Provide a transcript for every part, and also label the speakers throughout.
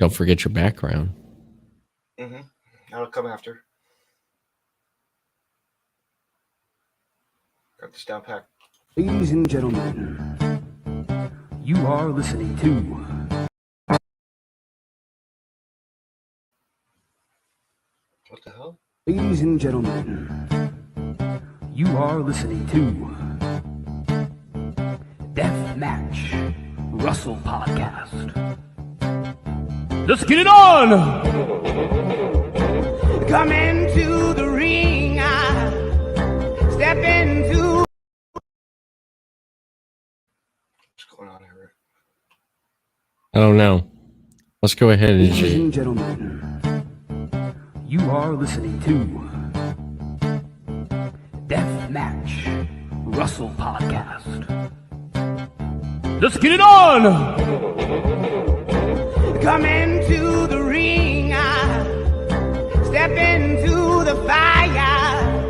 Speaker 1: Don't forget your background.
Speaker 2: Mm-hmm. That'll come after. Got this down pat.
Speaker 3: Ladies and gentlemen, you are listening to...
Speaker 2: What the hell?
Speaker 3: Ladies and gentlemen, you are listening to Deathmatch Russell Podcast. Let's get it on! Come into the ring, step into...
Speaker 2: What's going on here?
Speaker 1: I don't know. Let's go ahead and...
Speaker 3: Ladies and gentlemen, you are listening to Deathmatch Russell Podcast. Let's get it on! Come into the ring, step into the fire,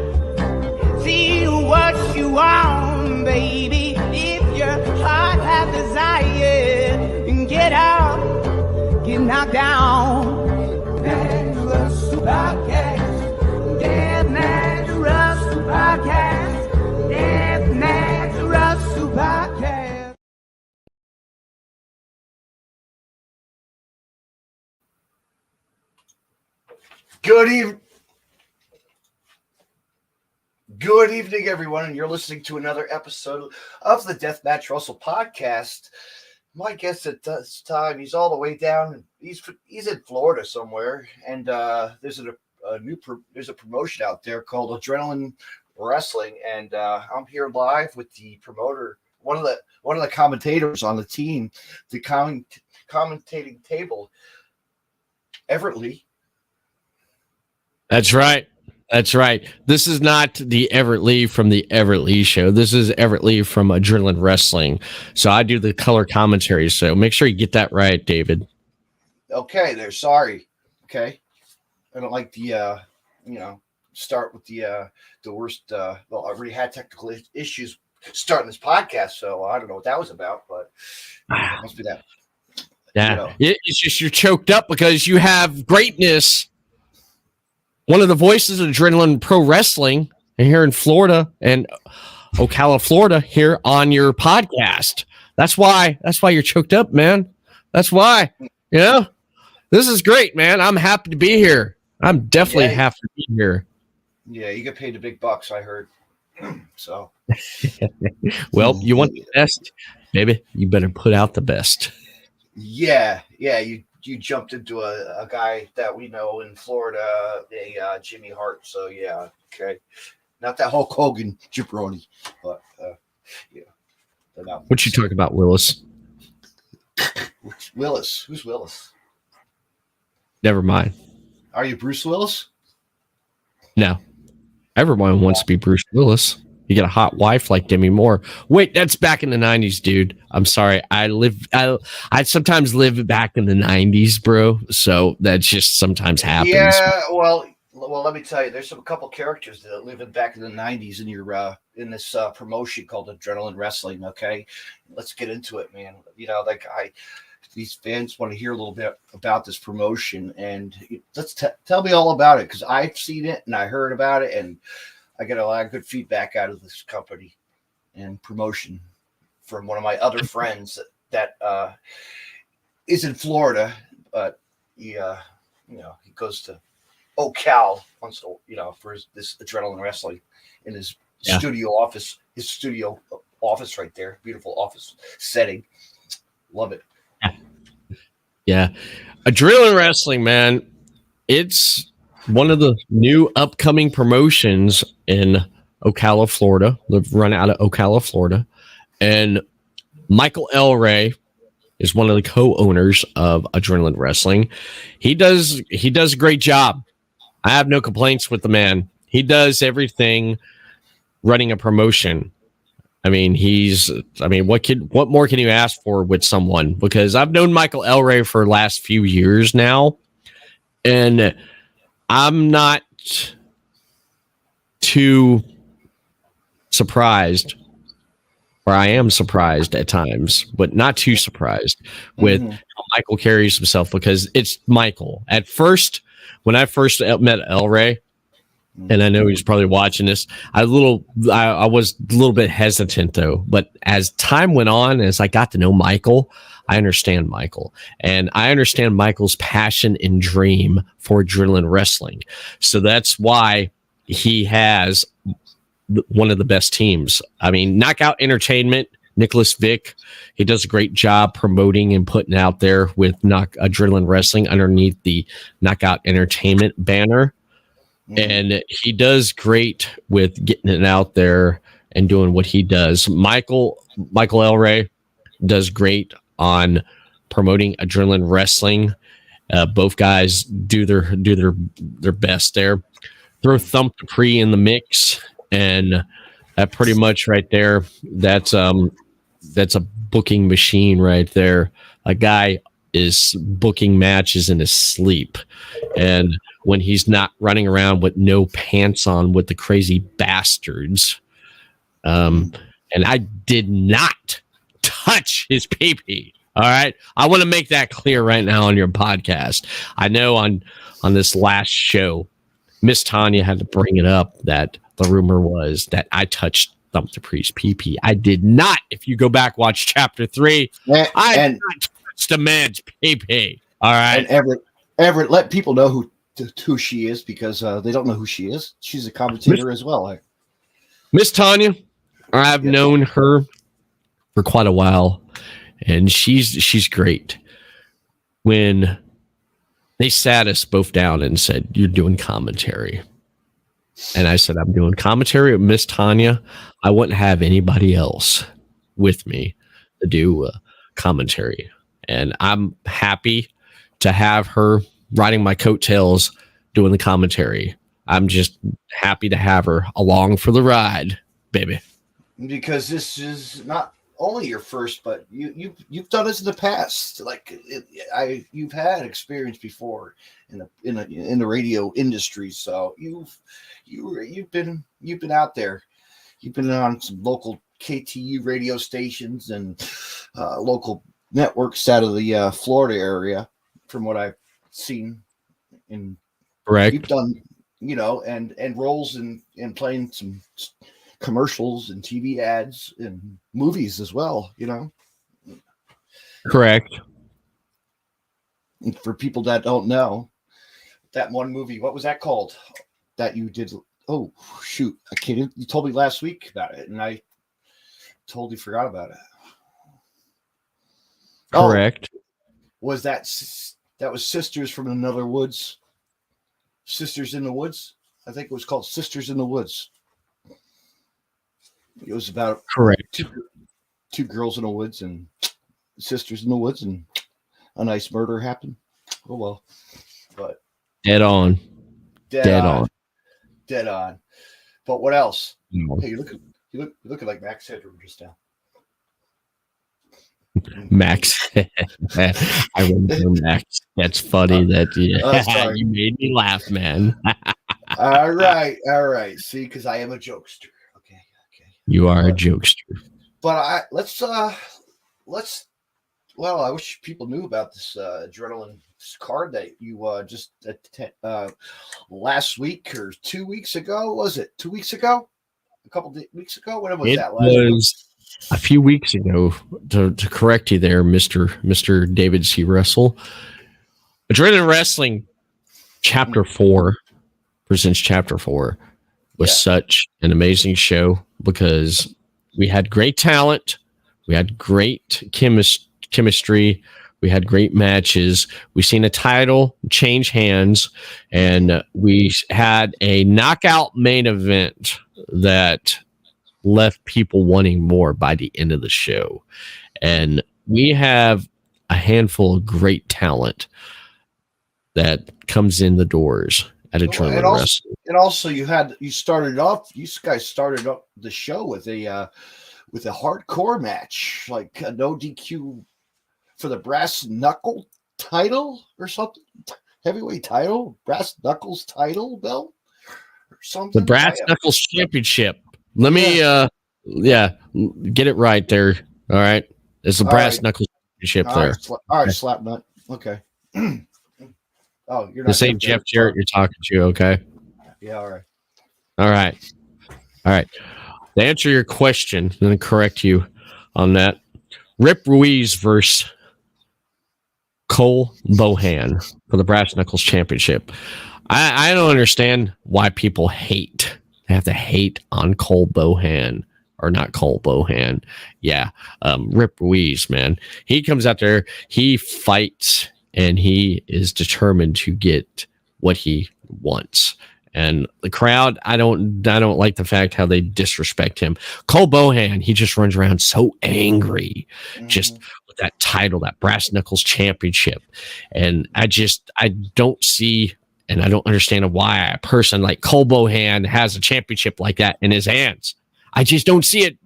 Speaker 3: see what you want, baby. If your heart has desire, and get out, get knocked down. Deathmatch Russell Podcast, Deathmatch Russell Podcast, Deathmatch Russell Podcast.
Speaker 2: Good evening, everyone, and you're listening to another episode of the Deathmatch Russell Podcast. My guest at this time, he's all the way down. He's in Florida somewhere, and there's a promotion out there called Adrenaline Wrestling, and I'm here live with the promoter, one of the commentators on the team, the commentating table, Everett Lee.
Speaker 1: That's right. That's right. This is not the Everett Lee from the Everett Lee Show. This is Everett Lee from Adrenaline Wrestling. So I do the color commentary. So make sure you get that right, David.
Speaker 2: Okay, there. Sorry. Okay, I don't like the start with the worst. Well, I already had technical issues starting this podcast, so I don't know what that was about, but it must be that.
Speaker 1: Yeah, it's just you're choked up because you have greatness. One of the voices of Adrenaline Pro Wrestling here in Florida and Ocala, Florida, here on your podcast. That's why you're choked up, man. That's why. This is great, man. I'm happy to be here. I'm definitely happy to be here.
Speaker 2: Yeah, you get paid the big bucks, I heard. So,
Speaker 1: well, you want the best, baby. You better put out the best.
Speaker 2: Yeah. You jumped into a guy that we know in Florida, Jimmy Hart. So yeah, okay, not that Hulk Hogan jabroni, but yeah.
Speaker 1: What you talking about, Willis?
Speaker 2: Willis? Who's Willis?
Speaker 1: Never mind.
Speaker 2: Are you Bruce Willis?
Speaker 1: No, everyone wants to be Bruce Willis. You get a hot wife like Demi Moore. Wait, that's back in the 90s, dude. I'm sorry. I sometimes live back in the 90s, bro. So that just sometimes happens.
Speaker 2: Yeah, well, let me tell you, there's a couple characters that live back in the 90s in your in this promotion called Adrenaline Wrestling. Okay, let's get into it, man. These fans want to hear a little bit about this promotion, and let's tell me all about it, because I've seen it and I heard about it, and I get a lot of good feedback out of this company and promotion from one of my other friends that is in Florida, but he goes to Ocala once, for this Adrenaline Wrestling in his studio office. His studio office right there, beautiful office setting. Love it.
Speaker 1: Yeah, Adrenaline Wrestling, man. It's one of the new upcoming promotions in Ocala, Florida. They've run out of Ocala, Florida. And Michael Elray is one of the co-owners of Adrenaline Wrestling. He does a great job. I have no complaints with the man. He does everything running a promotion. I mean, what more can you ask for with someone? Because I've known Michael Elray for the last few years now, and I'm not too surprised, or I am surprised at times, but not too surprised with how Michael carries himself because it's Michael. At first, when I first met El Rey, and I know he's probably watching this, I was a little bit hesitant though. But as time went on, as I got to know Michael, I understand Michael, and I understand Michael's passion and dream for adrenaline wrestling. So that's why he has one of the best teams. I mean, Knockout Entertainment. Nicholas Vick, he does a great job promoting and putting out there with Adrenaline Wrestling underneath the Knockout Entertainment banner. And he does great with getting it out there and doing what he does. Michael El Rey does great on promoting Adrenaline Wrestling. Both guys do their best there. Throw Thump Dupree in the mix, and that pretty much right there, that's a booking machine right there. A guy is booking matches in his sleep, and when he's not running around with no pants on with the crazy bastards. And I did not touch his pee-pee. All right, I want to make that clear right now on your podcast. I know on this last show, Miss Tanya had to bring it up that the rumor was that I touched Thump Dupree's pee-pee. I did not. If you go back, watch chapter 3, I did not touch the man's pee-pee. All right.
Speaker 2: And Everett, let people know who she is, because they don't know who she is. She's a commentator as well.
Speaker 1: Miss Tanya, I've known her for quite a while, and she's great. When they sat us both down and said, "You're doing commentary," and I said, "I'm doing commentary with Miss Tanya. I wouldn't have anybody else with me to do commentary." And I'm happy to have her riding my coattails doing the commentary. I'm just happy to have her along for the ride, baby.
Speaker 2: Because this is not only your first, but you've done this in the past. Like you've had experience before in the radio industry, so you've been out there. You've been on some local KTU radio stations and local networks out of the Florida area, from what I've seen. And
Speaker 1: correct,
Speaker 2: you've done, and roles in playing some commercials and TV ads and movies as well.
Speaker 1: Correct.
Speaker 2: And for people that don't know, that one movie, what was that called? That you did? Oh shoot, I can't. You told me last week about it, and I totally forgot about it.
Speaker 1: Correct.
Speaker 2: Oh, was that was Sisters from Another Woods? Sisters in the Woods? I think it was called Sisters in the Woods. It was about
Speaker 1: correct
Speaker 2: two girls in the woods and sisters in the woods, and a nice murder happened. Oh well, but
Speaker 1: dead on.
Speaker 2: But what else?
Speaker 1: No.
Speaker 2: Hey, you looking like Max Headroom just now.
Speaker 1: Max. I remember Max. That's funny. You made me laugh, man.
Speaker 2: All right. See, because I am a jokester. Okay.
Speaker 1: You are a jokester.
Speaker 2: But I wish people knew about this adrenaline card that you just last week or 2 weeks ago. Was it 2 weeks ago? A couple weeks ago? When was that?
Speaker 1: Was a few weeks ago. To correct you there, Mr. David C. Russell. Adrenaline Wrestling Chapter 4 presents Chapter 4 was such an amazing show because we had great talent, we had great chemistry, we had great matches. We seen a title change hands, and we had a knockout main event that left people wanting more by the end of the show. And we have a handful of great talent that comes in the doors at Adrenaline Wrestling.
Speaker 2: And also you guys started off the show with a hardcore match, like a no DQ for the brass knuckle title or something, heavyweight title, brass knuckles title belt or something.
Speaker 1: The brass knuckles championship. Let me get it right there. All right. It's the brass knuckles championship there.
Speaker 2: All right, slap nut. Okay. Oh, you're not
Speaker 1: The same Jeff Jarrett you're talking to, okay?
Speaker 2: Yeah, all right.
Speaker 1: All right. To answer your question, I'm going to correct you on that. Rip Ruiz versus Cole Bohan for the Brass Knuckles Championship. I don't understand why people hate. They have to hate on Cole Bohan. Or not Cole Bohan. Yeah. Rip Ruiz, man. He comes out there, he fights, and he is determined to get what he wants. And the crowd, I don't like the fact how they disrespect him. Cole Bohan, he just runs around so angry, just with that title, that Brass Knuckles Championship. And I don't see, and I don't understand why a person like Cole Bohan has a championship like that in his hands. I just don't see it,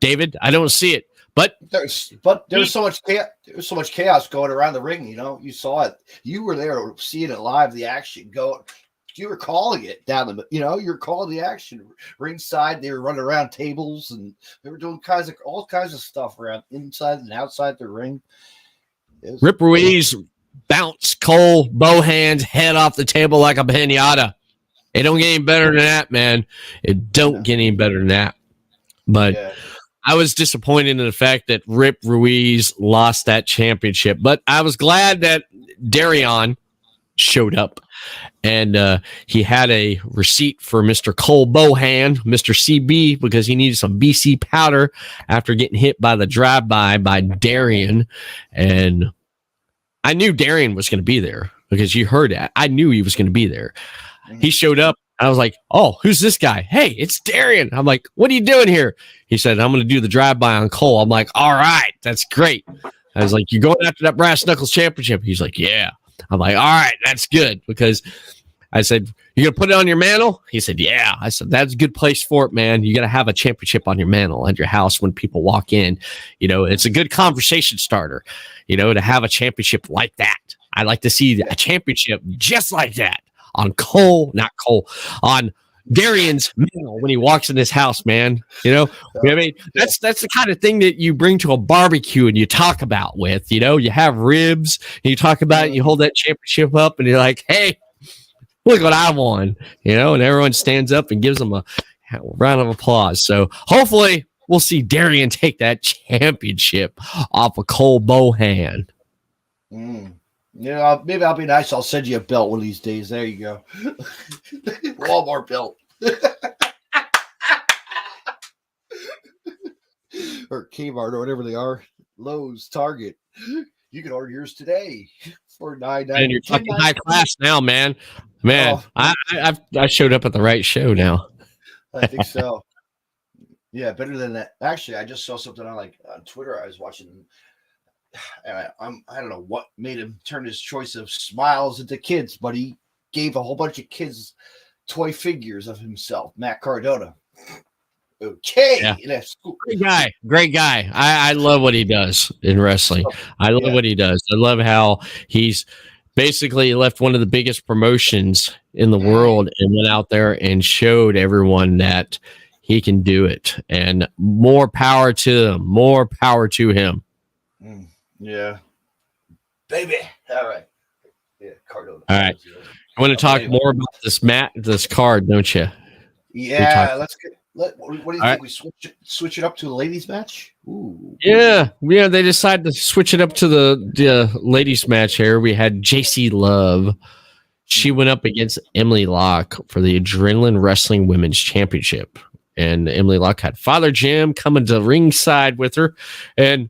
Speaker 1: David. I don't see it. But
Speaker 2: there's so much chaos. There's so much chaos going around the ring. You know, you saw it. You were there seeing it live. The action go. You were calling it down the. You know, you're calling the action ringside. They were running around tables and they were doing all kinds of stuff around inside and outside the ring.
Speaker 1: Rip Ruiz bounced Cole Bohan's head off the table like a pinata. It don't get any better than that, man. It don't get any better than that. But I was disappointed in the fact that Rip Ruiz lost that championship. But I was glad that Darion showed up. And he had a receipt for Mr. Cole Bohan, Mr. CB, because he needed some BC powder after getting hit by the drive-by by Darion. And I knew Darion was going to be there because you heard that. I knew he was going to be there. He showed up. I was like, oh, who's this guy? Hey, it's Darion. I'm like, what are you doing here? He said, I'm going to do the drive-by on Cole. I'm like, all right, that's great. I was like, you're going after that Brass Knuckles Championship? He's like, yeah. I'm like, all right, that's good. Because I said, you going to put it on your mantle? He said, yeah. I said, that's a good place for it, man. You got to have a championship on your mantle at your house when people walk in. You know, it's a good conversation starter, you know, to have a championship like that. I like to see a championship just like that. On Darion's mantle when he walks in his house, man. You know, I mean, that's the kind of thing that you bring to a barbecue and you talk about with, you know, you have ribs and you talk about it, and you hold that championship up and you're like, hey, look what I won, you know, and everyone stands up and gives them a round of applause. So hopefully we'll see Darion take that championship off of Cole Bohan.
Speaker 2: Yeah, maybe I'll be nice. I'll send you a belt one of these days. There you go. Walmart belt. Or Kmart or whatever they are. Lowe's, Target. You can order yours today for $9.99.
Speaker 1: And you're talking high class now, man. Man, I showed up at the right show now.
Speaker 2: I think so. Yeah, better than that. Actually, I just saw something on Twitter. I was watching. I don't know what made him turn his choice of smiles into kids, but he gave a whole bunch of kids toy figures of himself. Matt Cardona. Okay,
Speaker 1: yeah. Great guy. I love what he does in wrestling. I love what he does. I love how he's basically left one of the biggest promotions in the world and went out there and showed everyone that he can do it. And more power to them. More power to him.
Speaker 2: Yeah, baby. All right. Yeah, Cardona.
Speaker 1: All right. I want to talk more about this card, don't you?
Speaker 2: Yeah, let's get. What do you think? We switch it up to a ladies match? Ooh.
Speaker 1: Yeah. They decided to switch it up to the ladies match here. We had JC Love. She went up against Emily Locke for the Adrenaline Wrestling Women's Championship, and Emily Locke had Father Jim coming to ringside with her, and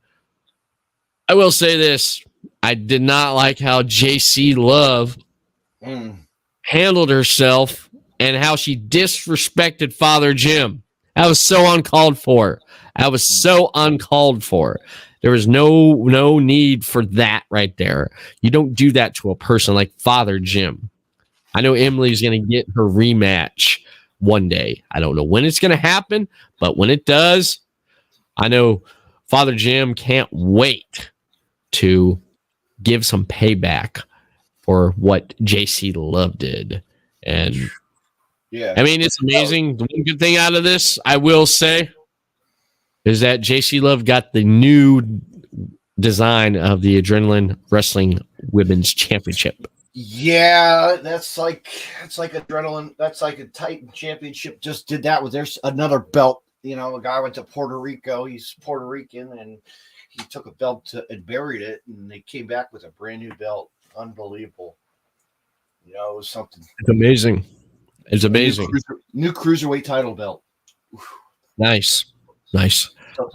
Speaker 1: I will say this. I did not like how JC Love handled herself and how she disrespected Father Jim. That was so uncalled for. There was no need for that right there. You don't do that to a person like Father Jim. I know Emily's going to get her rematch one day. I don't know when it's going to happen, but when it does, I know Father Jim can't wait to give some payback for what JC Love did. And I mean, it's amazing. The one good thing out of this, I will say, is that JC Love got the new design of the Adrenaline Wrestling Women's Championship.
Speaker 2: Yeah, that's like Adrenaline. That's like a Titan Championship. Just did that with there's another belt. You know, a guy went to Puerto Rico. He's Puerto Rican, and he took a belt and buried it, and they came back with a brand new belt. Unbelievable. You know, it was something.
Speaker 1: It's amazing. It's amazing.
Speaker 2: New cruiserweight title belt.
Speaker 1: Nice. I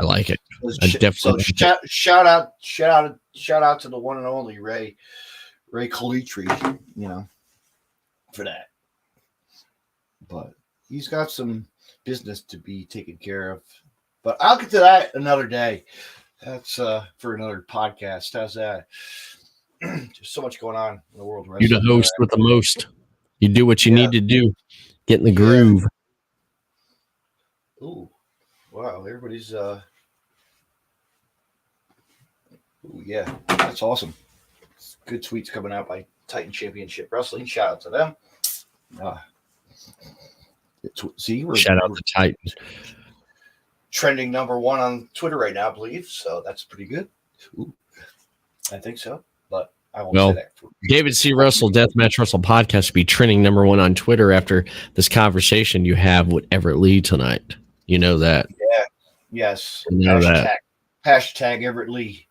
Speaker 1: like it. I definitely.
Speaker 2: So shout out to the one and only Ray Calitri, you know, for that. But he's got some business to be taken care of. But I'll get to that another day. That's for another podcast. How's that? There's so much going on in the world.
Speaker 1: You're the host with the most. You do what you need to do. Get in the groove.
Speaker 2: Ooh, wow! Everybody's. Ooh, yeah, that's awesome. Good tweets coming out by Titan Championship Wrestling. Shout out to them.
Speaker 1: Shout out to Titan.
Speaker 2: Trending number 1 on Twitter right now, I believe. So that's pretty good. Ooh, I think so, but I won't say that.
Speaker 1: David C. Russell, Deathmatch Russell Podcast, will be trending number 1 on Twitter after this conversation you have with Everett Lee tonight. You know that.
Speaker 2: Yeah. Yes.
Speaker 1: You know that.
Speaker 2: Hashtag Everett Lee.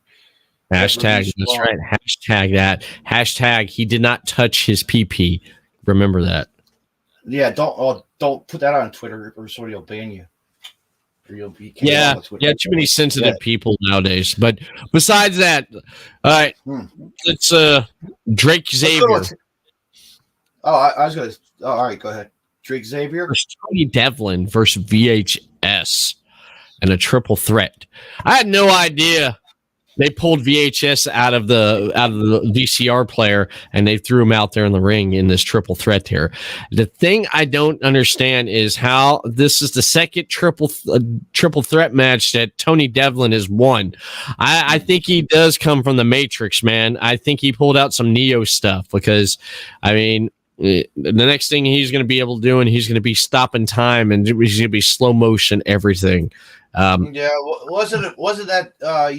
Speaker 1: Hashtag, that's right. Hashtag that. Hashtag, he did not touch his PP. Remember that.
Speaker 2: Yeah, don't put that on Twitter or somebody will ban you. Or you'll be
Speaker 1: too many sensitive people nowadays. But besides that, all right, let's Drake Xavier.
Speaker 2: All right, go ahead. Drake Xavier
Speaker 1: versus Tony Devlin versus VHS and a triple threat. I had no idea they pulled VHS out of the VCR player and they threw him out there in the ring in this triple threat here. The thing I don't understand is how this is the second triple threat match that Tony Devlin has won. I think he does come from the Matrix, man. I think he pulled out some Neo stuff because, I mean, the next thing he's going to be able to do, and he's going to be stopping time, and he's going to be slow motion everything.
Speaker 2: Wasn't that I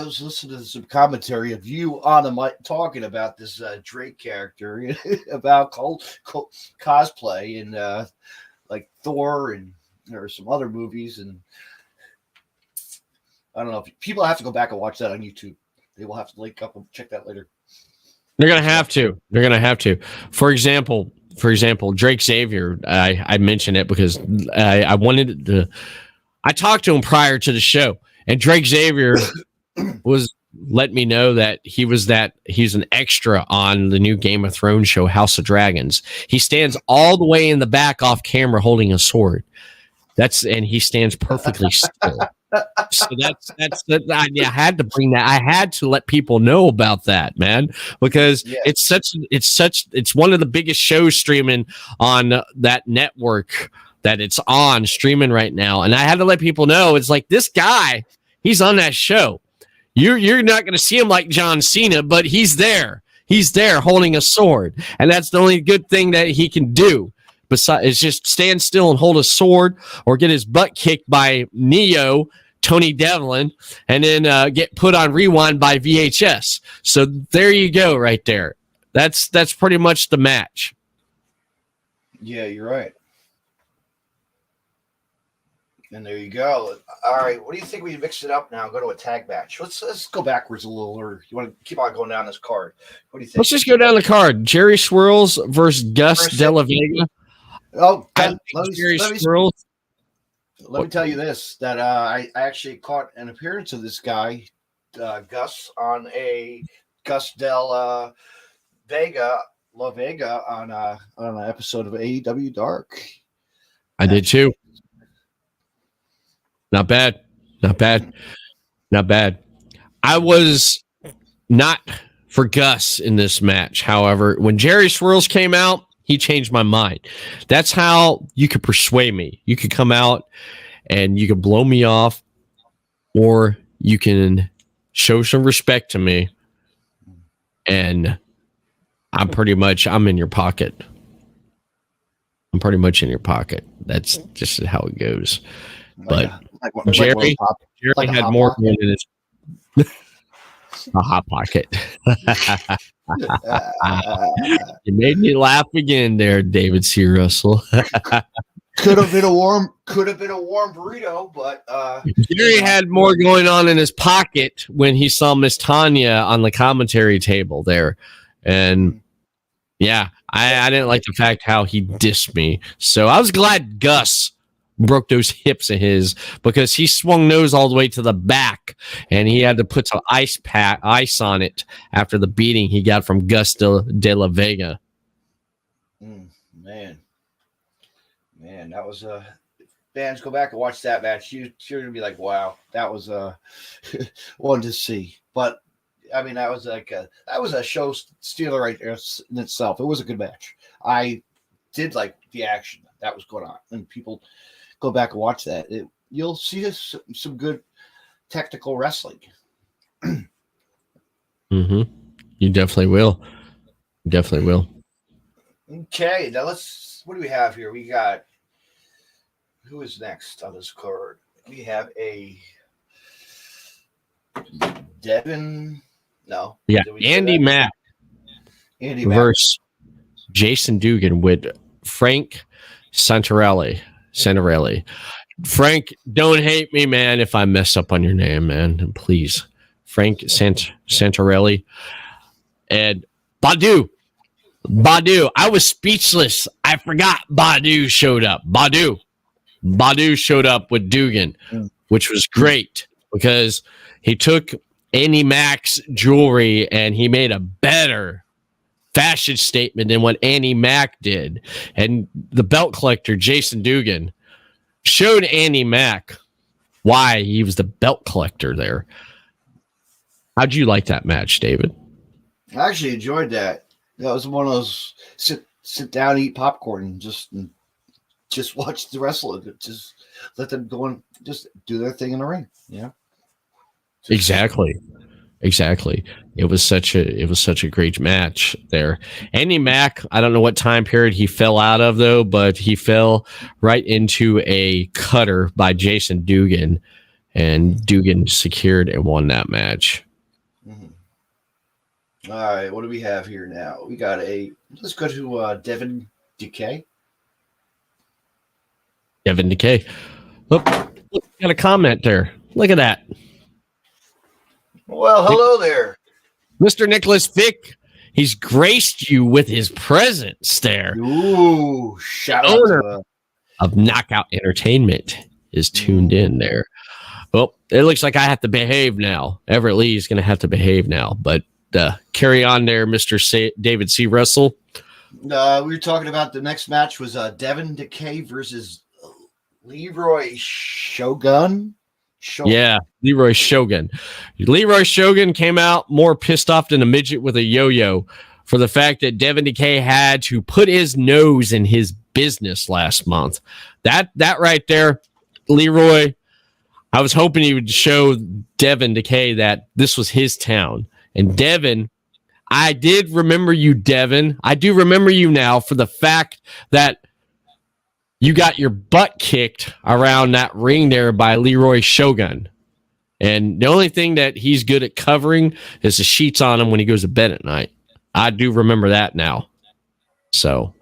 Speaker 2: was listening to some commentary of you on the mic talking about this Drake character about cosplay and like Thor and there are some other movies, and I don't know if people have to go back and watch that on YouTube. They will have to link up and check that later.
Speaker 1: They're gonna have to. For example, Drake Xavier. I mentioned it because I wanted to. I talked to him prior to the show, and Drake Xavier was let me know that he's an extra on the new Game of Thrones show, House of Dragons. He stands all the way in the back off camera holding a sword. And he stands perfectly still. So I had to bring that. I had to let people know about that, man, because it's one of the biggest shows streaming on that network that it's on streaming right now. And I had to let people know it's like this guy, he's on that show. You're not going to see him like John Cena, but he's there. He's there holding a sword. And that's the only good thing that he can do. Besides, is just stand still and hold a sword or get his butt kicked by Neo, Tony Devlin, and then get put on rewind by VHS. So there you go right there. That's pretty much the match.
Speaker 2: Yeah, you're right. And there you go. All right, what do you think we mix it up now? Go to a tag match. Let's go backwards a little, or you want to keep on going down this card? What do you think?
Speaker 1: Let's just go down the card. Jerry Swirls versus Gus De La Vega.
Speaker 2: Oh,
Speaker 1: let
Speaker 2: me tell you this: that I actually caught an appearance of this guy, Gus, on a Gus La Vega on an episode of AEW Dark.
Speaker 1: I did too. Not bad. I was not for Gus in this match. However, when Jerry Swirls came out, he changed my mind. That's how you could persuade me. You could come out and you could blow me off, or you can show some respect to me, and I'm in your pocket. I'm pretty much in your pocket. That's just how it goes. But Jerry had more in his. A hot pocket. You made me laugh again there, David C. Russell.
Speaker 2: Could have been a warm burrito, but
Speaker 1: Jerry had more going on in his pocket when he saw Miss Tanya on the commentary table there. And yeah, I didn't like the fact how he dissed me. So I was glad Gus broke those hips of his, because he swung those all the way to the back and he had to put some ice on it after the beating he got from Gus de la Vega.
Speaker 2: Man, that was fans go back and watch that match. You're gonna be like, wow, that was one to see. But I mean, that was a show stealer right there in itself. It was a good match. I did like the action that was going on, and people go back and watch that. You'll see some good technical wrestling.
Speaker 1: You definitely will.
Speaker 2: Okay, now what do we have here? We got, who is next on this card? We have a Devin. No.
Speaker 1: Yeah, Andy Mack. Versus Jason Dugan with Frank Santarelli. Frank, don't hate me, man, if I mess up on your name, man. Please. Frank Santarelli. And Badu. I was speechless. I forgot Badu showed up. Badu showed up with Dugan, which was great because he took Andy Mack's jewelry and he made a better fashion statement than what Andy Mack did. And the belt collector, Jason Dugan, showed Andy Mack why he was the belt collector there. How'd you like that match, David?
Speaker 2: I actually enjoyed that. That was one of those sit down, eat popcorn, and just watch the wrestling. Just let them go and just do their thing in the ring. Yeah.
Speaker 1: Exactly. It was such a great match there. Andy Mack, I don't know what time period he fell out of though, but he fell right into a cutter by Jason Dugan, and Dugan secured and won that match.
Speaker 2: All right, what do we have here now? We got let's go to Devin Decay.
Speaker 1: Devin Decay. Look, got a comment there. Look at that.
Speaker 2: Well, hello there.
Speaker 1: Mr. Nicholas Vick, he's graced you with his presence there.
Speaker 2: Ooh, shout
Speaker 1: Owner
Speaker 2: out
Speaker 1: of Knockout Entertainment is tuned in there. Well, it looks like I have to behave now. Everett Lee is going to have to behave now, but carry on there, Mr. David C. Russell.
Speaker 2: we were talking about the next match was Devin Decay versus Leroy Shogun.
Speaker 1: Yeah, Leroy Shogun. Leroy Shogun came out more pissed off than a midget with a yo-yo for the fact that Devin Decay had to put his nose in his business last month. That right there, Leroy, I was hoping he would show Devin Decay that this was his town. And Devin, I did remember you, Devin. I do remember you now for the fact that you got your butt kicked around that ring there by Leroy Shogun. And the only thing that he's good at covering is the sheets on him when he goes to bed at night. I do remember that now. So,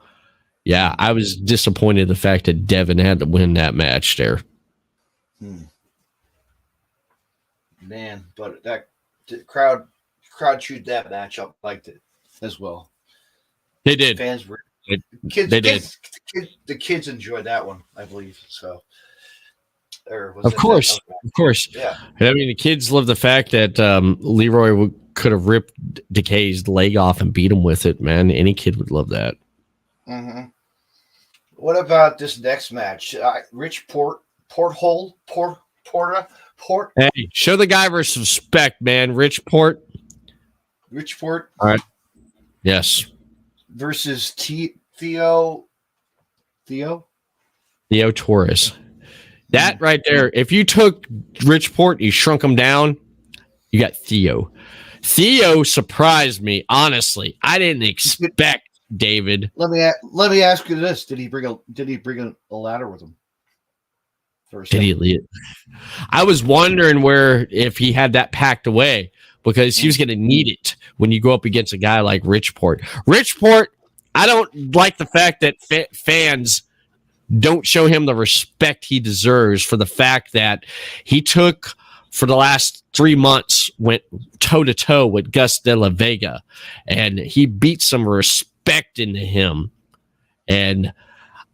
Speaker 1: yeah, I was disappointed the fact that Devin had to win that match there.
Speaker 2: Man, but that the crowd chewed that match up, liked it as well.
Speaker 1: They did.
Speaker 2: Fans were the kids enjoyed that one, I believe. So,
Speaker 1: of course.
Speaker 2: Yeah.
Speaker 1: I mean, the kids love the fact that Leroy could have ripped Decay's leg off and beat him with it. Man, any kid would love that.
Speaker 2: Mm-hmm. What about this next match? Rich Porthole.
Speaker 1: Hey, show the guy some respect, man. Rich Port.
Speaker 2: All
Speaker 1: right. Yes.
Speaker 2: Versus Theo
Speaker 1: Torres. That right there. If you took Rich Port, you shrunk him down, you got Theo. Theo surprised me, honestly. I didn't expect David.
Speaker 2: Let me ask you this: Did he bring a ladder with him?
Speaker 1: Did he lead? I was wondering if he had that packed away, because he was going to need it when you go up against a guy like Richport. Richport, I don't like the fact that fans don't show him the respect he deserves for the fact that he took, for the last 3 months, went toe-to-toe with Gus De La Vega, and he beat some respect into him. And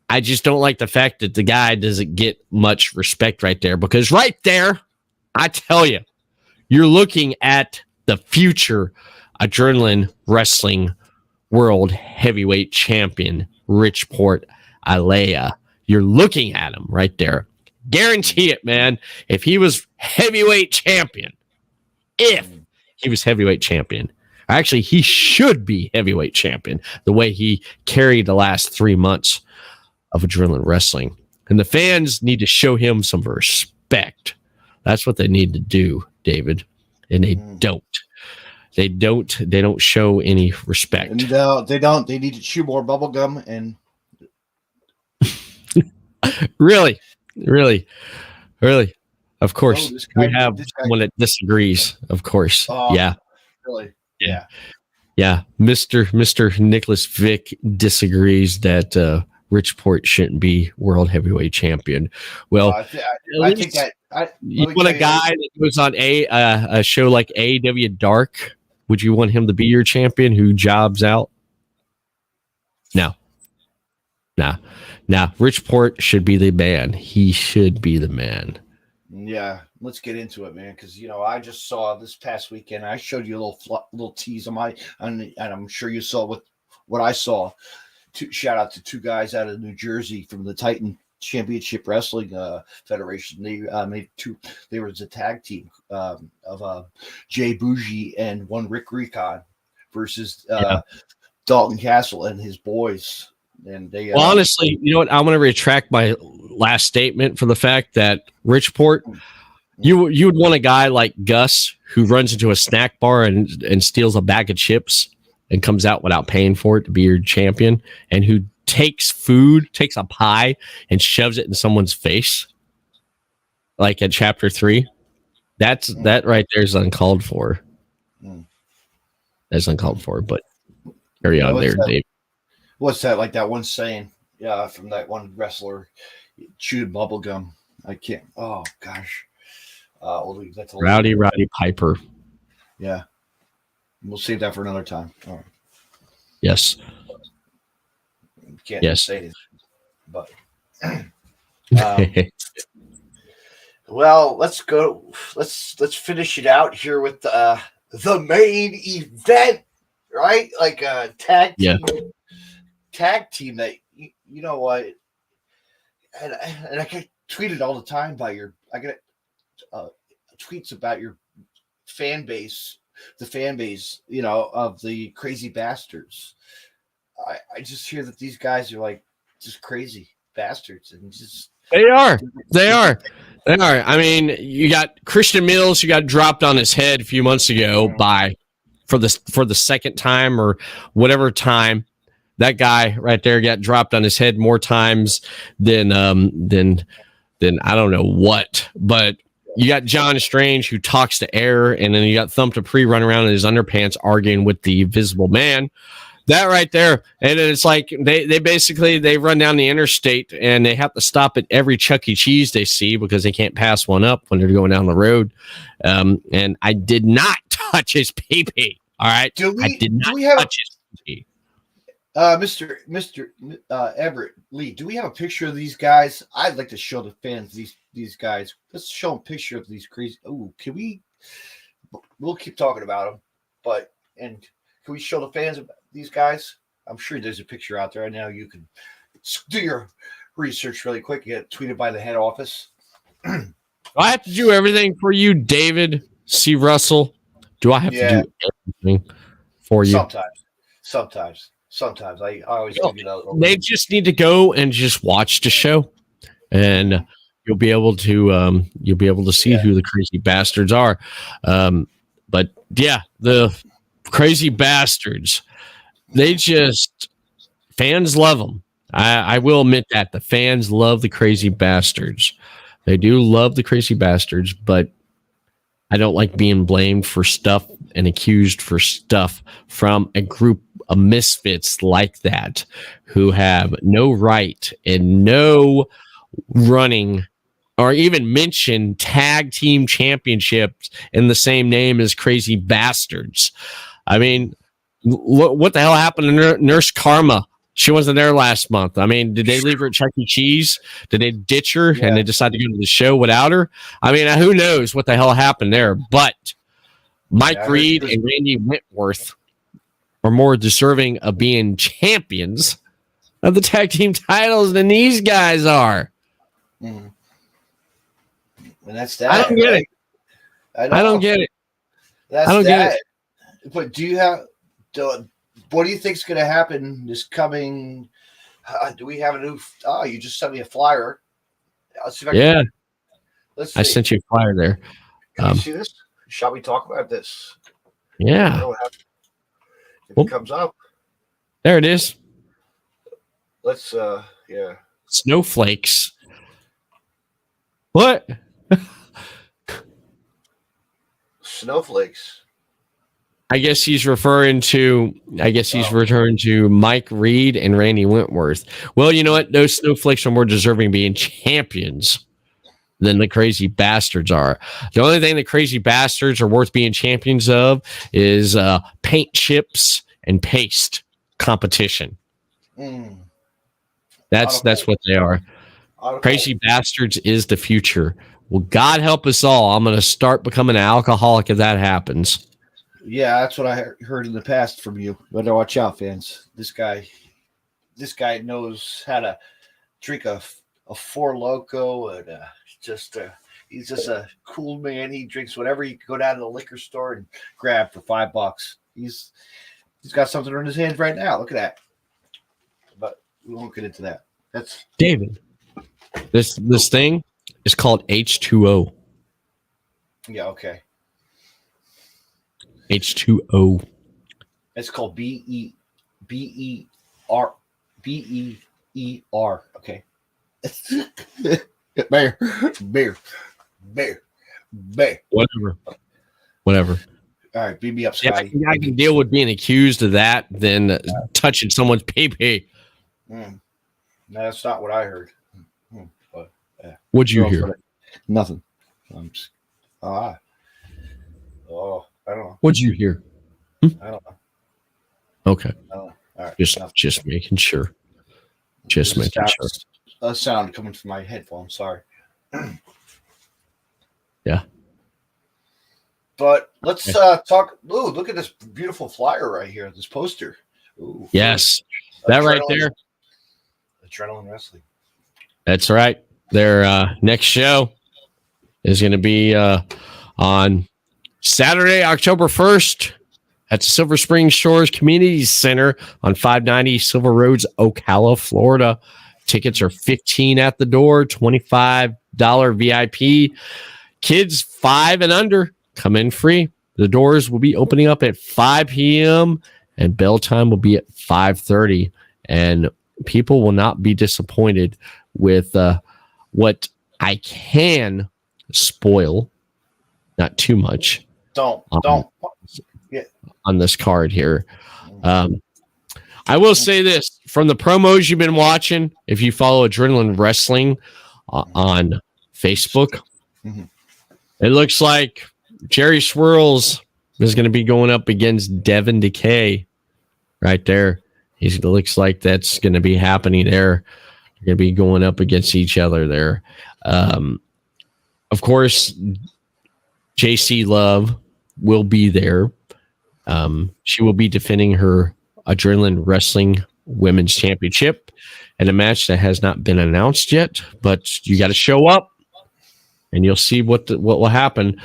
Speaker 1: I just don't like the fact that the guy doesn't get much respect right there, because right there, I tell you, you're looking at the future Adrenaline Wrestling World Heavyweight Champion, Richport Alea. You're looking at him right there. Guarantee it, man. If he was heavyweight champion, actually, he should be heavyweight champion the way he carried the last 3 months of Adrenaline Wrestling. And the fans need to show him some respect. That's what they need to do, David. And they don't. They don't show any respect.
Speaker 2: And they don't. They need to chew more bubble gum and
Speaker 1: Really. Of course, we have someone that disagrees. Of course, yeah.
Speaker 2: Really,
Speaker 1: yeah. Mr. Nicholas Vick disagrees that Richport shouldn't be world heavyweight champion. Well,
Speaker 2: I think that
Speaker 1: you want a guy that goes on a show like AEW Dark? Would you want him to be your champion who jobs out? No. Richport should be the man. He should be the man.
Speaker 2: Yeah, let's get into it, man. Because I just saw this past weekend. I showed you a little tease on and I'm sure you saw what I saw. Shout out to two guys out of New Jersey from the Titan Championship Wrestling Federation. They made two. They were the tag team of Jay Bougie and one Rick Recon versus Dalton Castle and his boys. And they
Speaker 1: honestly, you know what? I'm going to retract my last statement for the fact that Richport, you would want a guy like Gus who runs into a snack bar and steals a bag of chips and comes out without paying for it to be your champion, and who takes a pie and shoves it in someone's face, like at Chapter 3. That right there is uncalled for. That's uncalled for. But carry on there, Dave.
Speaker 2: What's that? Like that one saying, from that one wrestler, chewed bubble gum. I can't. Oh gosh. That's
Speaker 1: Rowdy Piper.
Speaker 2: Yeah. We'll save that for another time. All right.
Speaker 1: Yes.
Speaker 2: Can't say it, but well, let's go. Let's finish it out here with the main event, right? Like a tag team.
Speaker 1: Yeah.
Speaker 2: Tag team that you know what, and I get tweeted all the time by I get tweets about your fan base, the fan base, of the Crazy Bastards. I just hear that these guys are like just crazy bastards, and just
Speaker 1: they are. I mean, you got Christian Mills who got dropped on his head a few months ago for the second time or whatever time. That guy right there got dropped on his head more times than I don't know what. But you got John Strange who talks to air, and then you got Thump Dupree running around in his underpants arguing with the Invisible Man. That right there, and it's like they basically run down the interstate and they have to stop at every Chuck E. Cheese they see because they can't pass one up when they're going down the road. And I did not touch his pee-pee. All right, I did not touch his pee-pee.
Speaker 2: Mr. Everett Lee, do we have a picture of these guys? I'd like to show the fans these guys. Let's show them a picture of these crazy. Oh, can we? We'll keep talking about them, can we show the fans about these guys? I'm sure there's a picture out there. I know you can do your research really quick. You get tweeted by the head office.
Speaker 1: Do I have to do everything for you, David C. Russell? Do I have to do everything for you?
Speaker 2: Sometimes I always give you that.
Speaker 1: They just need to go and just watch the show, and you'll be able to see who the Crazy Bastards are. But yeah, the Crazy Bastards, fans love them. I will admit that the fans love the Crazy Bastards. They do love the Crazy Bastards, but I don't like being blamed for stuff and accused for stuff from a group of misfits like that who have no right and no running or even mention tag team championships in the same name as crazy bastards. I mean, what the hell happened to Nurse Karma? She wasn't there last month. I mean, did they leave her at Chuck E. Cheese? Did they ditch her and they decided to go to the show without her? I mean, who knows what the hell happened there? But Mike Reed and Randy Whitworth are more deserving of being champions of the tag team titles than these guys are.
Speaker 2: Mm. And that's that.
Speaker 1: I don't get it. I don't get it.
Speaker 2: That's that. But do you have? What do you think is going to happen this coming? Do we have a new? Oh, you just sent me a flyer. Let's see if I can. Let's see.
Speaker 1: I sent you a flyer there.
Speaker 2: Can you see this? Shall we talk about this?
Speaker 1: Yeah.
Speaker 2: If it comes up.
Speaker 1: There it is.
Speaker 2: Let's. Yeah.
Speaker 1: Snowflakes. What?
Speaker 2: Snowflakes.
Speaker 1: I guess he's referring to Mike Reed and Randy Whitworth. Well, you know what? Those snowflakes are more deserving of being champions than the crazy bastards are. The only thing the crazy bastards are worth being champions of is paint chips and paste competition.
Speaker 2: Mm.
Speaker 1: That's what they are. Crazy bastards is the future. Well, God help us all. I'm going to start becoming an alcoholic if that happens.
Speaker 2: Yeah, that's what I heard in the past from you. Better watch out, fans. This guy knows how to drink a Four Loko, and he's just a cool man. He drinks whatever you can go down to the liquor store and grab for $5. He's got something in his hand right now. Look at that. But we won't get into that. That's
Speaker 1: David. This thing is called H2O.
Speaker 2: Yeah. Okay.
Speaker 1: H2O.
Speaker 2: It's called BER. Okay. Bear.
Speaker 1: Whatever.
Speaker 2: All right, beat me up, Scotty.
Speaker 1: Yeah, I can deal with being accused of that than touching someone's pee-pee.
Speaker 2: No, that's not what I heard. But,
Speaker 1: what'd you hear?
Speaker 2: Nothing. I don't know.
Speaker 1: What'd you hear?
Speaker 2: I don't know.
Speaker 1: Okay.
Speaker 2: All right.
Speaker 1: Just making sure. Just making sure.
Speaker 2: A sound coming from my headphones. Sorry.
Speaker 1: Yeah.
Speaker 2: But let's talk. Ooh, look at this beautiful flyer right here. This poster. Ooh,
Speaker 1: yes. That right there.
Speaker 2: Adrenaline Wrestling.
Speaker 1: That's right. Their next show is going to be on Saturday, October 1st at the Silver Spring Shores Community Center on 590 Silver Roads, Ocala, Florida. Tickets are $15 at the door, $25 VIP. Kids 5 and under come in free. The doors will be opening up at 5 p.m. and bell time will be at 5:30. And people will not be disappointed with what I can spoil, not too much.
Speaker 2: Don't. Yeah.
Speaker 1: On this card here. I will say this from the promos you've been watching. If you follow Adrenaline Wrestling on Facebook, it looks like Jerry Swirls is going to be going up against Devin Decay right there. It looks like that's going to be happening there. They're going to be going up against each other there. Of course, JC Love will be there. She will be defending her Adrenaline Wrestling Women's Championship in a match that has not been announced yet, but you got to show up and you'll see what will happen.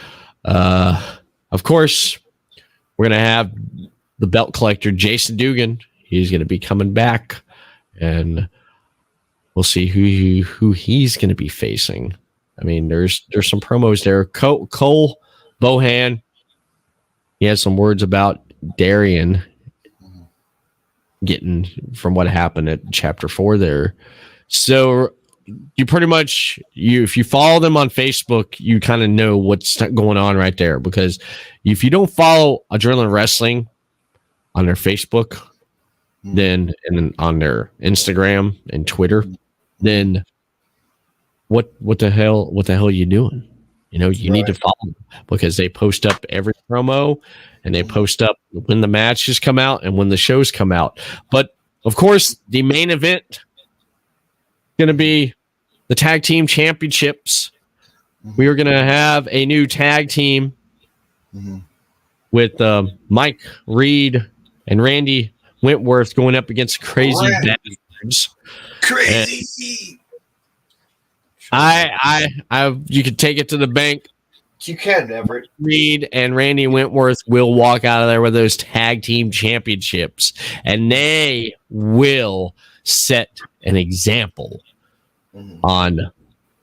Speaker 1: Of course, we're going to have the belt collector, Jason Dugan. He's going to be coming back, and we'll see who he's going to be facing. I mean, there's some promos there. Cole Bohan, he has some words about Darian getting from what happened at chapter 4 there. So you pretty much if you follow them on Facebook, you kind of know what's going on right there. Because if you don't follow Adrenaline Wrestling on their Facebook, then and on their Instagram and Twitter, then what the hell are you doing? You know, you need to follow them because they post up every promo and they post up when the matches come out and when the shows come out. But of course, the main event going to be the tag team championships. We are going to have a new tag team with Mike Reed and Randy Wentworth going up against Crazy Bastards.
Speaker 2: Crazy.
Speaker 1: You can take it to the bank.
Speaker 2: You can, Everett.
Speaker 1: Reed and Randy Wentworth will walk out of there with those tag team championships, and they will set an example on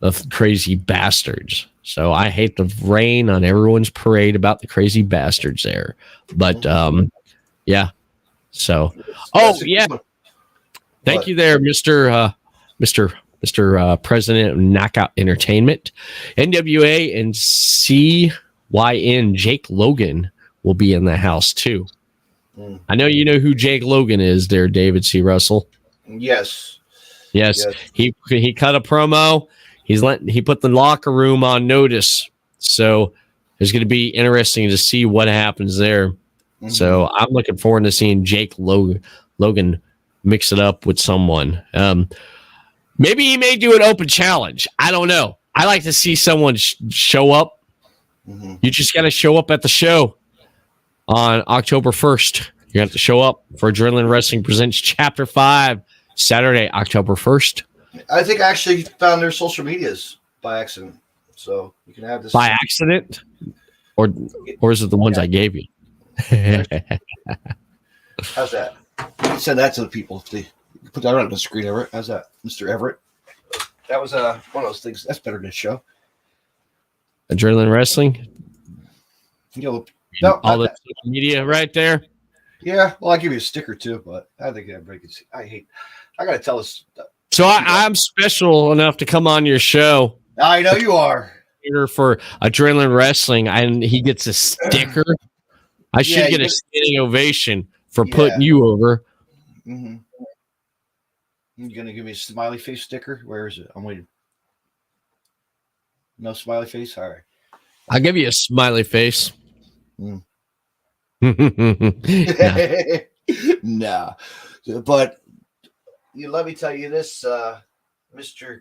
Speaker 1: the Crazy Bastards. So I hate to rain on everyone's parade about the Crazy Bastards there, but yeah. So, thank you there, Mr. President of Knockout Entertainment. NWA and CYN Jake Logan will be in the house too. I know you know who Jake Logan is there, David C. Russell.
Speaker 2: Yes.
Speaker 1: He cut a promo. He put the locker room on notice. So it's going to be interesting to see what happens there. So I'm looking forward to seeing Jake Logan mix it up with someone. Maybe he may do an open challenge. I don't know. I like to see someone show up. You just got to show up at the show on October 1st. You have to show up for Adrenaline Wrestling Presents Chapter 5, Saturday, October 1st.
Speaker 2: I think I actually found their social medias by accident. So you can have this.
Speaker 1: By accident? Or is it the ones I gave you?
Speaker 2: How's that? You can send that to the people if they put that on the screen, Everett. How's that, Mr. Everett? That was one of those things. That's better than a show.
Speaker 1: Adrenaline Wrestling.
Speaker 2: No,
Speaker 1: all the social media right there.
Speaker 2: Yeah, well, I'll give you a sticker too, but I think everybody can see. I got to tell this.
Speaker 1: So I'm special enough to come on your show.
Speaker 2: I know you are.
Speaker 1: For Adrenaline Wrestling, and he gets a sticker. I should get a standing ovation for putting you over.
Speaker 2: You gonna give me a smiley face sticker? Where is it? I'm waiting. No smiley face? All right.
Speaker 1: I'll give you a smiley face.
Speaker 2: Nah. But let me tell you this, Mr.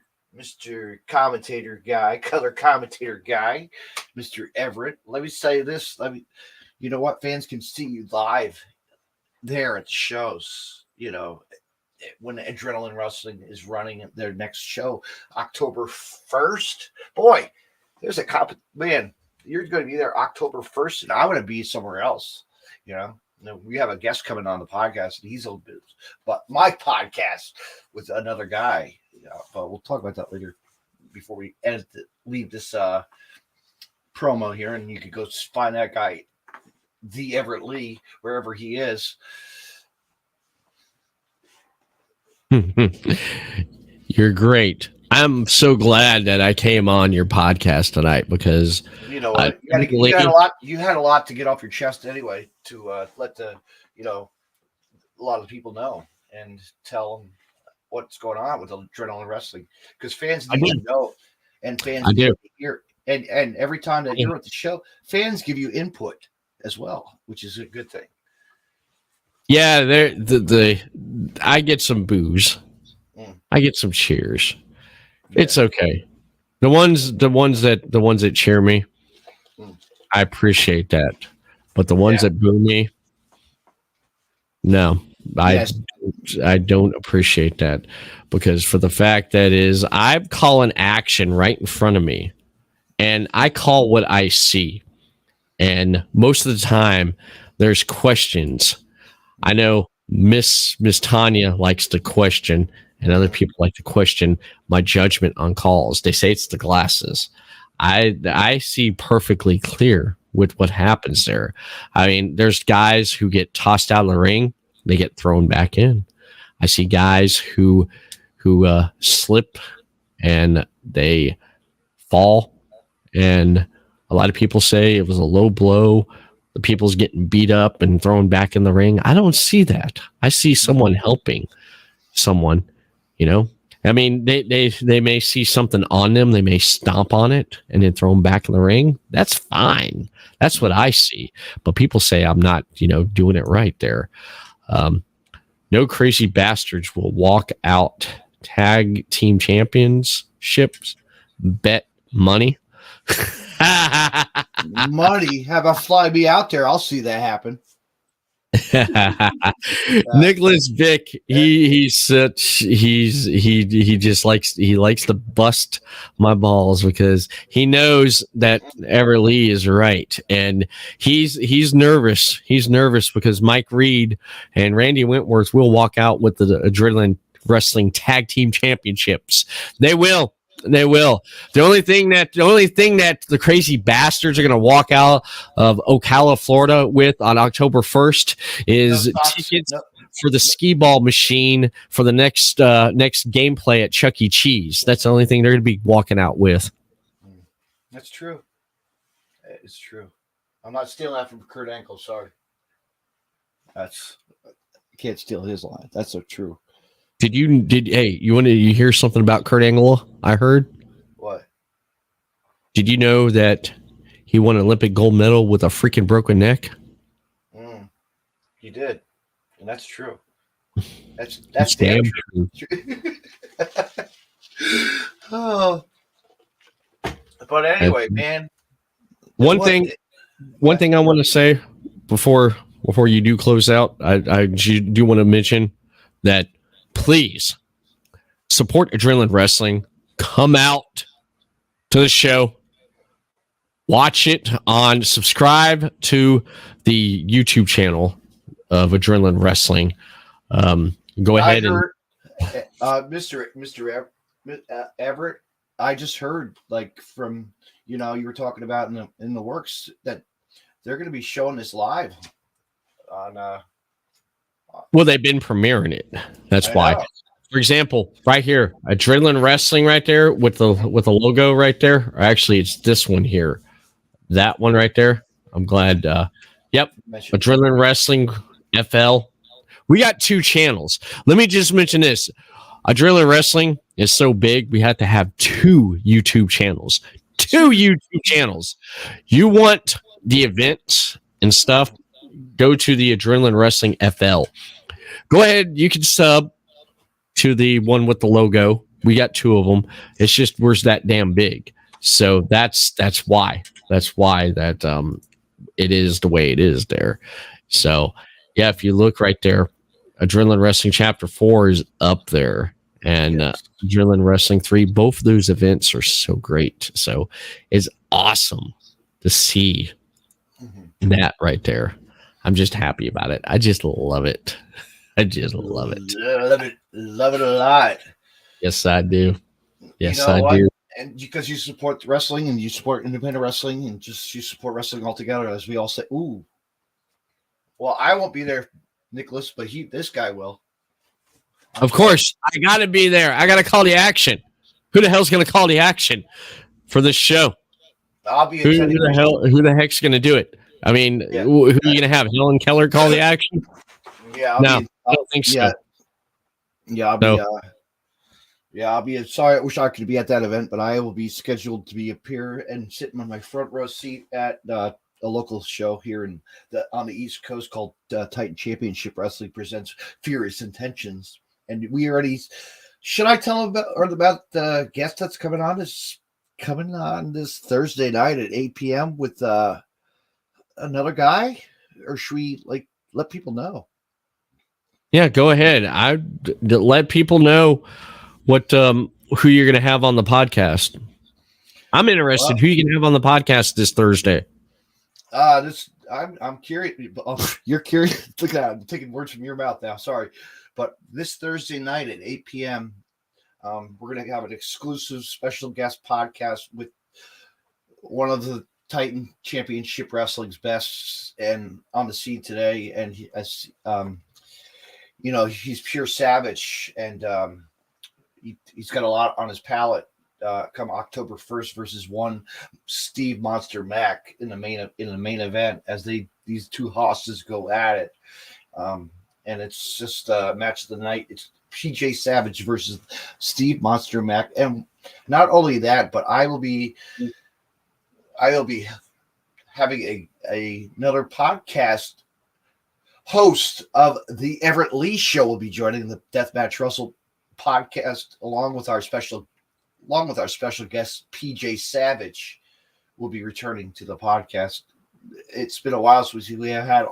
Speaker 2: Commentator guy, color commentator guy, Mr. Everett. Let me say this. You know what? Fans can see you live there at the shows. You know, when Adrenaline Wrestling is running their next show, October 1st. Boy, there's man. You're going to be there October 1st, and I'm going to be somewhere else. You know, we have a guest coming on the podcast, and he's a little bit, but my podcast with another guy. But we'll talk about that later before we leave this promo here, and you could go find that guy, the Everett Lee, wherever he is.
Speaker 1: You're great. I'm so glad that I came on your podcast tonight because
Speaker 2: you know what? You had a lot to get off your chest anyway to let a lot of people know and tell them what's going on with Adrenaline Wrestling, because fans need to know, and fans need to hear, and every time that you're at the show, fans give you input as well, which is a good thing.
Speaker 1: Yeah, I get some boos, I get some cheers. Yeah. It's okay. The ones that cheer me, I appreciate that, but the ones that boo me, no. I don't appreciate that, because for the fact that is I call an action right in front of me and I call what I see. And most of the time there's questions. I know Miss Tanya likes to question, and other people like to question my judgment on calls. They say it's the glasses. I see perfectly clear with what happens there. I mean, there's guys who get tossed out of the ring. They get thrown back in. I see guys who slip and they fall. And a lot of people say it was a low blow. The people's getting beat up and thrown back in the ring. I don't see that. I see someone helping someone, I mean, they may see something on them. They may stomp on it and then throw them back in the ring. That's fine. That's what I see. But people say I'm not, doing it right there. No crazy bastards will walk out tag team championships. Bet money.
Speaker 2: Money, have a fly me out there. I'll see that happen.
Speaker 1: Nicholas Vick, he likes to bust my balls because he knows that Everett Lee is right, and he's nervous. He's nervous because Mike Reed and Randy Wentworth will walk out with the Adrenaline Wrestling Tag Team Championships. They will. They will. The only thing that the crazy bastards are going to walk out of Ocala, Florida with on October 1st is tickets for the skee ball machine for the next gameplay at Chuck E. Cheese. That's the only thing they're going to be walking out with.
Speaker 2: That's true. It's true. I'm not stealing that from Kurt Angle. Sorry. You can't steal his line. That's so true.
Speaker 1: You hear something about Kurt Angle? I heard.
Speaker 2: What?
Speaker 1: Did you know that he won an Olympic gold medal with a freaking broken neck?
Speaker 2: He did, and that's true. That's damn true. Oh, but anyway, man.
Speaker 1: One thing I want to say before you do close out, I do want to mention that. Please support Adrenaline Wrestling. Come out to the show. Watch it subscribe to the YouTube channel of Adrenaline Wrestling. Go ahead
Speaker 2: Mr. Everett, I just heard from, you were talking about in the works that they're going to be showing this live on,
Speaker 1: well, they've been premiering it. That's why. For example, right here, Adrenaline Wrestling right there with the logo right there. Or actually, it's this one here. That one right there. I'm glad. Yep. Adrenaline Wrestling FL. We got 2 channels. Let me just mention this. Adrenaline Wrestling is so big, we have to have 2 YouTube channels. 2 YouTube channels. You want the events and stuff, go to the Adrenaline Wrestling FL. Go ahead. You can sub to the one with the logo. We got 2 of them. It's just we're that damn big. So that's why. That's why that it is the way it is there. So yeah, if you look right there, Adrenaline Wrestling Chapter 4 is up there. And Adrenaline Wrestling 3, both of those events are so great. So it's awesome to see that right there. I'm just happy about it. I just love it. I just love it.
Speaker 2: Love it a lot.
Speaker 1: Yes, I do. Yes, I do.
Speaker 2: And because you support wrestling and you support independent wrestling and just you support wrestling altogether, as we all say, ooh. Well, I won't be there, Nicholas, but this guy will.
Speaker 1: Of course, I got to be there. I got to call the action. Who the hell's going to call the action for this show?
Speaker 2: I'll be.
Speaker 1: Who the heck's going to do it? I mean, who are you going to have? Helen Keller call the action?
Speaker 2: Yeah.
Speaker 1: I don't think so.
Speaker 2: Yeah, I'll be. Sorry, I wish I could be at that event, but I will be scheduled to appear and sitting on my front row seat at a local show here on the East Coast called Titan Championship Wrestling presents Furious Intentions. And we already, should I tell them about the guest that's coming on this Thursday night at 8 p.m. with another guy, or should we let people know?
Speaker 1: Yeah, go ahead. I let people know what who you're going to have on the podcast. I'm interested. Who you going to have on the podcast this Thursday?
Speaker 2: I'm curious. You're curious. Look at that. I'm taking words from your mouth now. Sorry. But this Thursday night at 8 p.m., we're going to have an exclusive special guest podcast with one of the Titan Championship Wrestling's best and on the scene today. And he's pure savage. And he's got a lot on his palate. Come October 1st versus one Steve Monster Mac in the main event as these two hosses go at it. And it's just a match of the night. It's PJ Savage versus Steve Monster Mac. And not only that, but I will be having another podcast host of the Everett Lee Show will be joining the Deathmatch Russell podcast along with our special guest PJ Savage will be returning to the podcast. It's been a while since we have had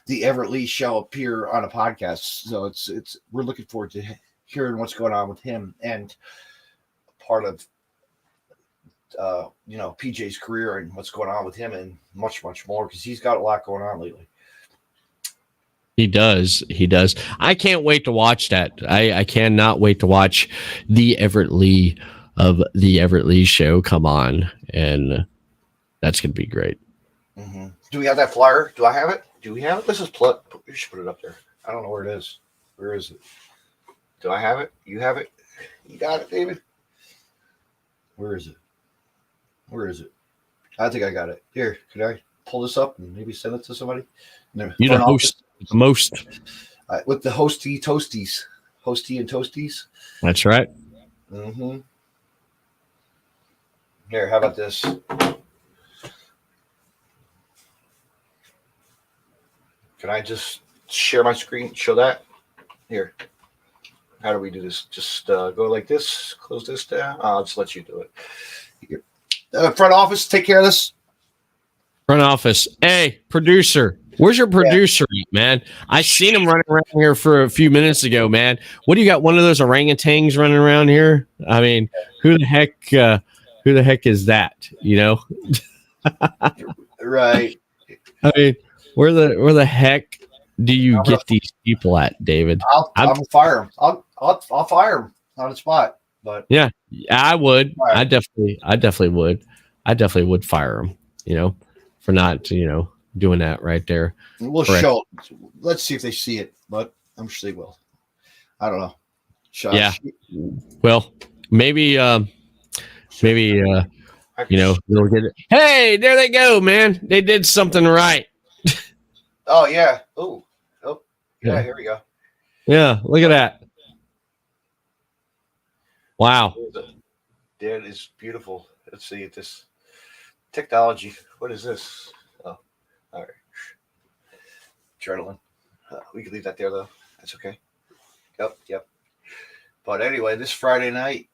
Speaker 2: the Everett Lee Show appear on a podcast, so we're looking forward to hearing what's going on with him and part of PJ's career and what's going on with him and much more because he's got a lot going on lately.
Speaker 1: He does. I can't wait to watch that. I cannot wait to watch the Everett Lee of the Everett Lee Show come on, and that's going to be great.
Speaker 2: Mm-hmm. Do we have that flyer? Do I have it? Do we have it? This is we should put it up there. I don't know where it is. Where is it? Do I have it? You have it? You got it, David? Where is it? I think I got it. Here, could I pull this up and maybe send it to somebody?
Speaker 1: You the host the most.
Speaker 2: With the hosty and toasties.
Speaker 1: That's right.
Speaker 2: Mm-hmm. Here, how about this? Can I just share my screen? Show that? Here. How do we do this? Just go like this. Close this down. I'll just let you do it. Here. Front office, take care of this.
Speaker 1: Front office. Hey, producer. Where's your producer, man? I seen him running around here for a few minutes ago, man. What do you got? One of those orangutans running around here? I mean, who the heck is that? You know?
Speaker 2: Right.
Speaker 1: I mean, where the heck do you get these people at, David?
Speaker 2: I'll fire him. I'll fire him on the spot. But
Speaker 1: yeah, I would. I definitely would. I definitely would fire him. You know, for not doing that right there.
Speaker 2: We'll show. Let's see if they see it, but I'm sure they will. I don't know.
Speaker 1: Yeah. Well, maybe they'll get it. Hey, there they go, man. They did something right.
Speaker 2: Oh yeah. Oh. Yeah. Here we go.
Speaker 1: Yeah. Look at that. Wow.
Speaker 2: That is beautiful. Let's see this technology. What is this? Oh, all right. Adrenaline. We can leave that there though. That's okay. Yep. But anyway, this Thursday night.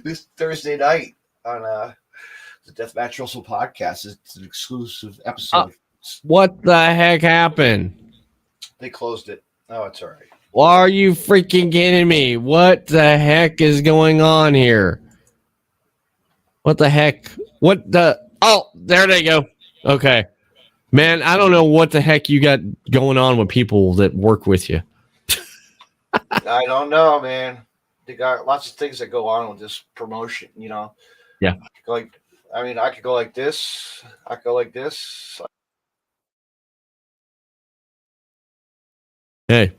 Speaker 2: This Thursday night on the Deathmatch Russell podcast. It's an exclusive episode.
Speaker 1: What the heck happened?
Speaker 2: They closed it. Oh, it's all right.
Speaker 1: Why are you freaking kidding me? What the heck is going on here? What the heck? Oh, there they go. Okay. Man, I don't know what the heck you got going on with people that work with you.
Speaker 2: I don't know, man. They got lots of things that go on with this promotion, Yeah. I could go like this. I could go like this.
Speaker 1: Hey.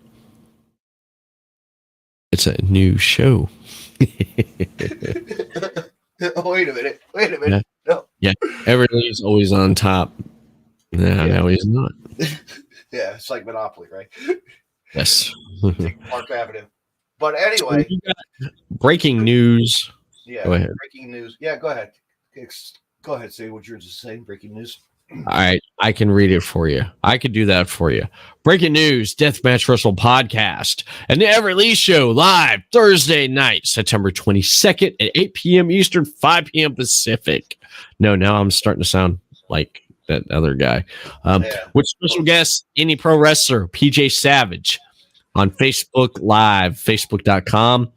Speaker 1: It's a new show.
Speaker 2: Wait a minute.
Speaker 1: Yeah.
Speaker 2: No.
Speaker 1: Yeah. Everybody's always on top. No, he's not.
Speaker 2: Yeah, it's like Monopoly, right?
Speaker 1: Yes.
Speaker 2: Park Avenue. But anyway.
Speaker 1: Breaking news.
Speaker 2: Yeah.
Speaker 1: Go ahead.
Speaker 2: Breaking news. Yeah, go ahead. Go ahead. Say what you're just saying. Breaking news.
Speaker 1: All right. I can read it for you. I could do that for you. Breaking news, Deathmatch Russell podcast and the Everett Lee Show live Thursday night, September 22nd at 8 p.m. Eastern, 5 p.m. Pacific. No, now I'm starting to sound like that other guy. With special guest, any pro wrestler, PJ Savage on Facebook Live, facebook.com.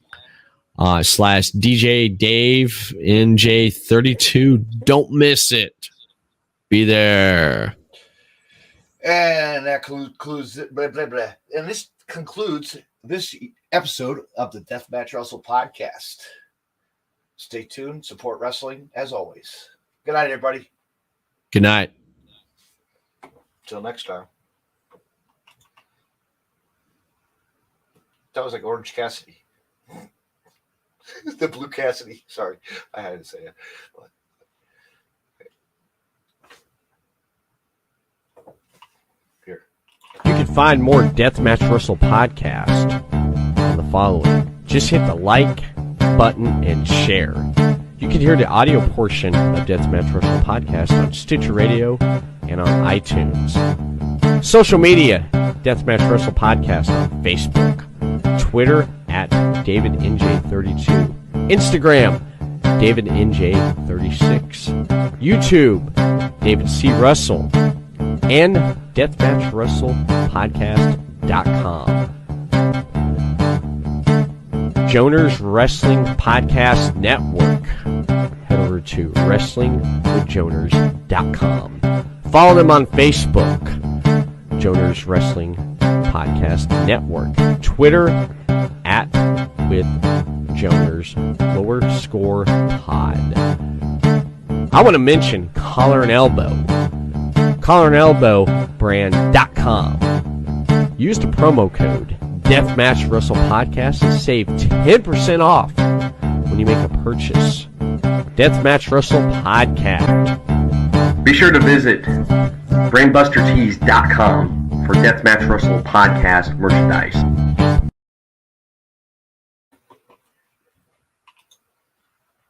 Speaker 1: /DJ Dave NJ32. Don't miss it. Be there.
Speaker 2: And that concludes blah, blah, blah. And this concludes this episode of the Deathmatch Russell podcast. Stay tuned. Support wrestling as always. Good night, everybody.
Speaker 1: Good night.
Speaker 2: Till next time. That was like Orange Cassidy. The Blue Cassidy. Sorry, I had to say it. But, here.
Speaker 4: You can find more Deathmatch Wrestle podcast on the following. Just hit the like button and share. You can hear the audio portion of Deathmatch Wrestle podcast on Stitcher Radio and on iTunes. Social media, Deathmatch Wrestle podcast on Facebook, Twitter at DavidNJ32, Instagram, DavidNJ36, YouTube, David C. Russell, and DeathmatchWrestlePodcast.com. Joners Wrestling Podcast Network. Head over to WrestlingWithJoners.com. Follow them on Facebook, Joners Wrestling Podcast Network. Twitter at @WithJoners_pod. I want to mention Collar and Elbow. Collarandelbowbrand.com. Use the promo code Deathmatch Wrestle Podcast and save 10% off when you make a purchase. Deathmatch Wrestle Podcast.
Speaker 5: Be sure to visit BrainbusterTees.com for Deathmatch Wrestle Podcast merchandise.